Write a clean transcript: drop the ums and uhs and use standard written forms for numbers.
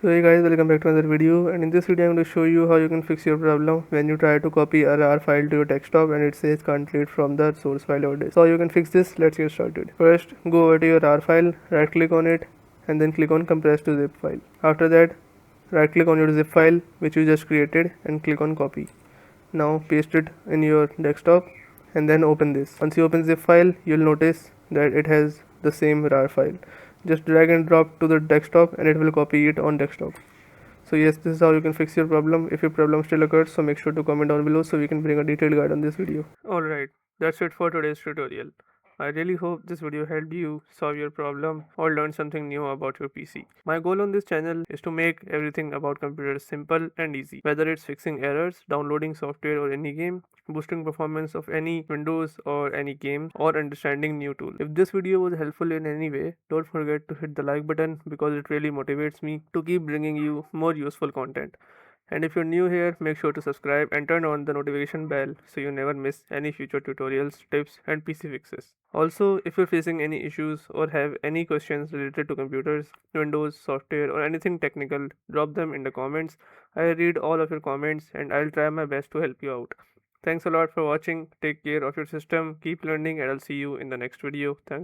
So hey guys, welcome back to another video, and in this video I'm going to show you how you can fix your problem when you try to copy a RAR file to your desktop and it says can't read from the source file over this. So how you can fix this, let's get started. First, go over to your RAR file, right click on it and then click on compress to zip file. After that, right click on your zip file which you just created and click on copy. Now paste it in your desktop and then open this. Once you open zip file, you'll notice that it has the same RAR file. Just drag and drop to the desktop and it will copy it on desktop. So yes, this is how you can fix your problem. If your problem still occurs, so make sure to comment down below so we can bring a detailed guide on this video. Alright, that's it for today's tutorial. I really hope this video helped you solve your problem or learn something new about your PC. My goal on this channel is to make everything about computers simple and easy. Whether it's fixing errors, downloading software or any game, boosting performance of any Windows or any game, or understanding new tools. If this video was helpful in any way, don't forget to hit the like button because it really motivates me to keep bringing you more useful content. And if you're new here, make sure to subscribe and turn on the notification bell so you never miss any future tutorials, tips, and PC fixes. Also, if you're facing any issues or have any questions related to computers, Windows, software, or anything technical, drop them in the comments. I read all of your comments and I'll try my best to help you out. Thanks a lot for watching. Take care of your system, keep learning, and I'll see you in the next video. Thanks.